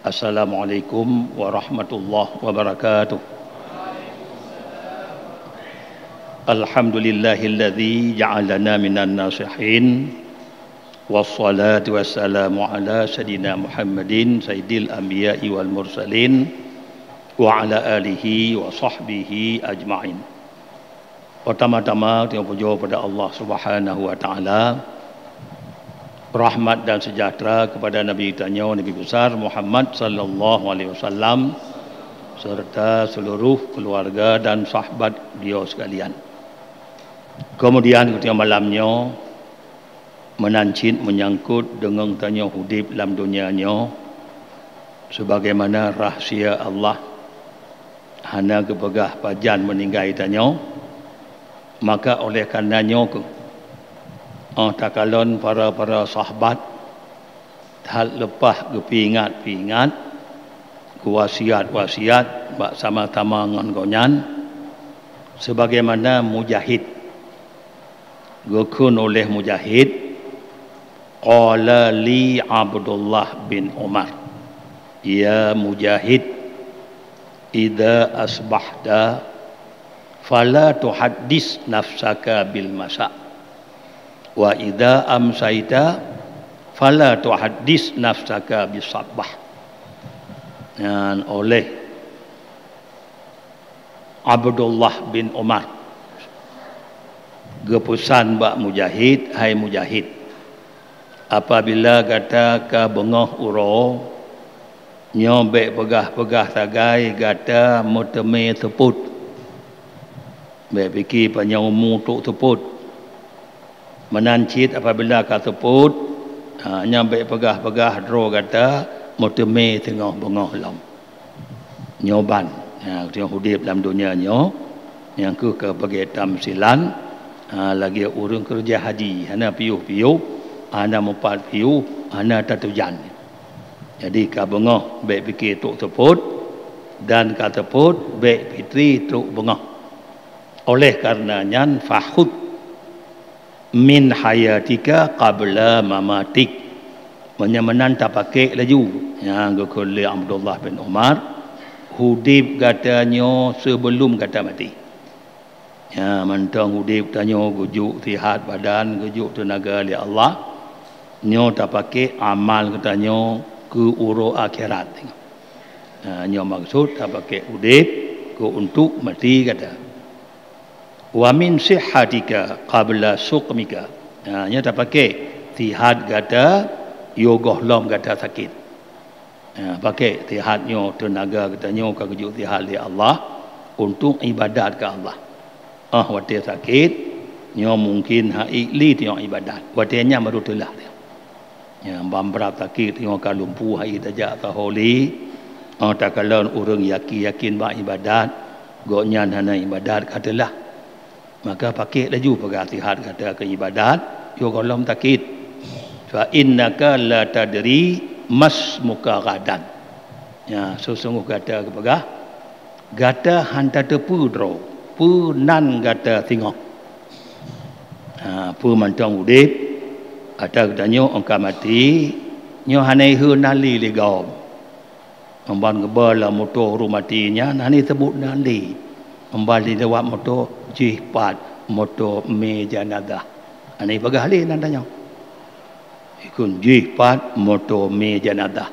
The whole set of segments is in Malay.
Assalamualaikum warahmatullahi wabarakatuh. Alhamdulillahilladzi ja'alana minan nasihin. Wassalatu wassalamu ala sayyidina Muhammadin sayyidil anbiya'i wal mursalin wa ala alihi wa sahbihi ajma'in. Pertama-tama kita puja pada Allah Subhanahu wa taala. Rahmat dan sejahtera kepada Nabi kitanya Nabi besar Muhammad sallallahu alaihi wasallam serta seluruh keluarga dan sahabat beliau sekalian. Kemudian ketika malamnya menancit menyangkut dengan tanya hidup dalam dunianya sebagaimana rahsia Allah hana kepegah pajan meninggal tanya, maka oleh karenanya takalon para sahabat hal lepas kepingat wasiat bak sama-sama dengan konyan sebagaimana mujahid gukun oleh mujahid qala li Abdullah bin Umar, ya mujahid idza asbahta fala tuhaddis nafsaka bil masa wa idza amsaita fala tuhaddis nafsaka bis sabah. Dan oleh Abdullah bin Umar gepusan bak mujahid, hai mujahid, apabila kata ka bengah uro nyobek pegah-pegah tagai kata muteme teput be fikir panyamu tok teput menancit apabila kata teput nyobek pegah-pegah dro kata muteme tengah bengah lam nyoban dia hidup dalam dunia nyo yang ke bagi tamsilan lagi urang kerja haji hana piuh-piuh ana mempat piuh ana tatujan. Jadi ka bengah baik fikir tok teput dan ka teput baik fitri tok bengah. Oleh karenanya fahud min hayatika qabla mamatik, menyamanan tak pakai laju yang gukul Abdullah bin Umar hudib katanya sebelum kata mati. Ya mentang hudib tanya gujuk sihat badan, gujuk tenaga li Allah, nyo tak pakai amal katanya ke uro akhirat. Nyo maksud tak pakai hudib ke untuk mati kata. Wa min sihhatika qabla suqmika. Nyo tak pakai sihat kata yogoh lom kata sakit. Pakai sihatnya tenaga katanya ke gujuk sihat li Allah untuk ibadat ke Allah. Waktu sakit nyo mungkin haikli tengok ibadat waktunya baru telah dia ya bambrap sakit tengok kalumpu hai tajak taholi tak kalau orang yakin bak ibadat goknya hana ibadat katalah maka pakai laju perhatian kata ke ibadat yo kalau sakit fa innaka la tadri mas muqaghadan ya sesungguh kata kepegah gata hanta tepu dro pu nan kata tengok pu mantang udip ada katanya angka mati nyo hanai hu nali legom memban gebala motor rumatinya nani sebut nali membali lewat motor jihpat motor mejanada anai bagahli nandanya ikun jihpat motor mejanada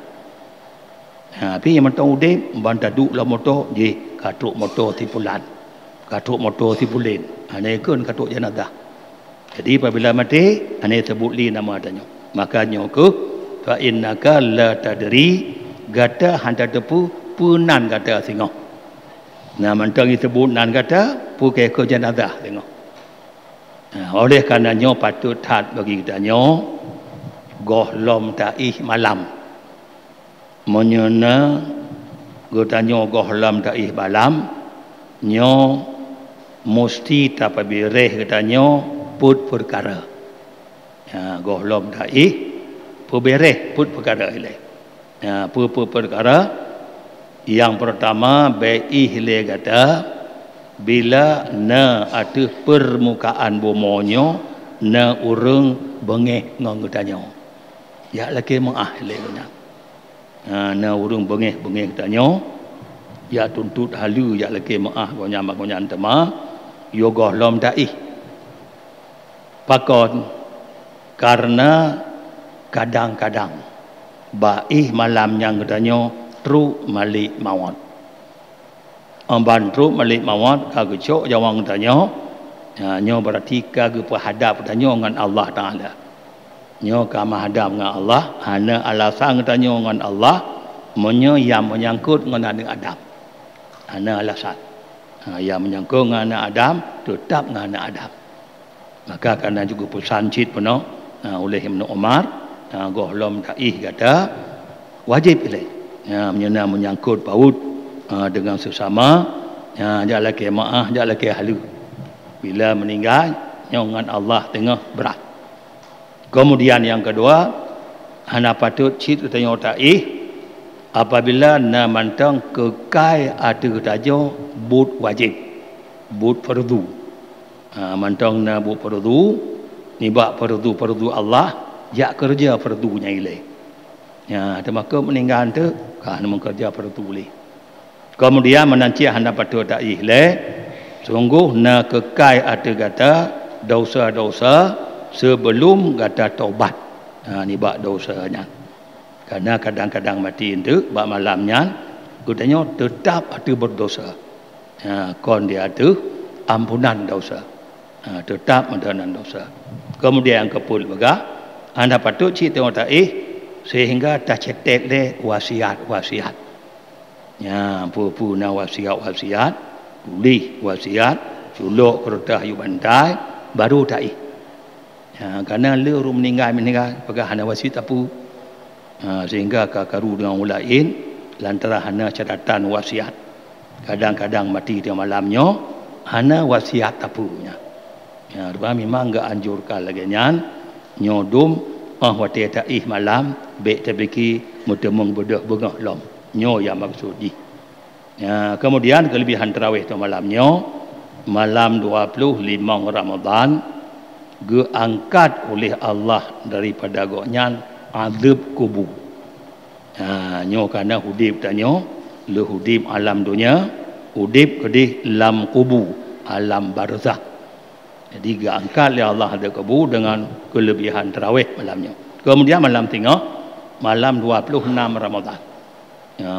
tapi yang mantang udip memban taduk la motor jih katruk motor tipulan katuk motor tipulen ane kun katuk jenazah. Jadi apabila mati ane sebut li nama adanya makanya ke fa innaka la tadri gata hanta tepu punan kata tengok nah mantang sebut nan kata pu ke jenazah tengok oleh karenanya patut tat bagi kitanya goh lom taih malam menyena gotanya goh lom taih malam nyo mesti tak pabireh katanya put perkara ya gohlom dai pubereh put perkara ile ya perkara yang pertama bai le kata bila na ada permukaan bomonyo na urang bengeh ngong katanya ya laki maah leknya na urang bengeh katanya ya tuntut halu ya laki maah gonya tema yoga lom dai pakon karena kadang-kadang baih malam yang katanya tru malik mawat amban tru malik mawat kagu cok jawang katanya nyo berarti kagu hadap katanya dengan Allah Taala nyo ka mahadap dengan Allah hana alasan katanya dengan Allah menyo yang menyangkut dengan anak Adam hana alasan yang menyangkut dengan anak Adam tetap dengan anak Adam maka kerana juga pesan cit penuh oleh Ibn Umar gohlom taih kata wajib ilai menyena menyangkut paut dengan sesama jak laki maah jak laki halu bila meninggal dengan Allah tengah berat. Kemudian yang kedua hana patut cit tanya taih apabila na mantang kekai ada tajo but wajib but fardu mantang na but fardu ni bak fardu Allah jak kerja fardunya ilai maka meninggal tu kan mengerja fardu boleh kemudian menanci hana patut taih le sungguh na kekai ada kata dosa-dosa sebelum kata taubat ni bak dosanya karena kadang-kadang mati itu bak malamnya katanya tetap ada berdosa kon dia ada ampunan dosa tetap ampunan dosa kemudian yang kepul begah anda patut cerita taih sehingga tak cetek le wasiat ya pu na wasiat tulis wasiat suluk kertas yu bandai baru taih kerana le ru meninggal pegah hana wasiat apa sehingga karu dengan orang lain lantaran hana catatan wasiat kadang-kadang mati di malamnya hana wasiat apunya memang enggak anjurkan lagi nyan nyodum wati taih malam baik tabiki mutemung bedah bengah lom nyo yang maksud di kemudian kelebihan tarawih tu malamnya malam 25 Ramadan diangkat oleh Allah daripada goknya azab kubur nyo kana hudib tanya le hudib alam dunia hudib kedih lam kubur alam barzakh jadi diangkat oleh Allah dari kubur dengan kelebihan tarawih malamnya kemudian malam tengah malam 26 Ramadan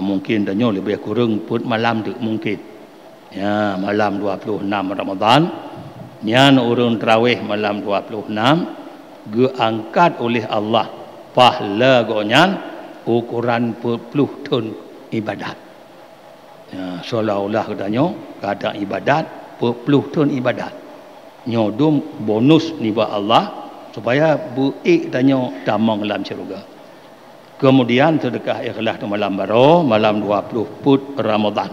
mungkin tanya lebih kurang pun malam tu mungkin malam 26 Ramadan nyan urun tarawih malam 26 diangkat oleh Allah pahala gonyan ukuran 40 ton ibadat seolah-olah katanya kadang ibadat 40 ton ibadat nyodum bonus ni buat Allah supaya buik tanya tamang dalam syurga kemudian sedekah ikhlas tu malam baru malam 20 put Ramadan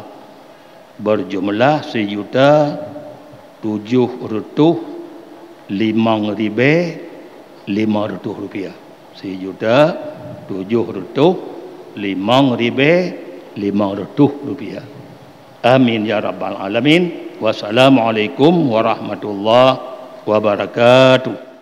berjumlah 1,705,500 rupiah 1,705,500 rupiah amin ya rabbal alamin wassalamualaikum warahmatullahi wabarakatuh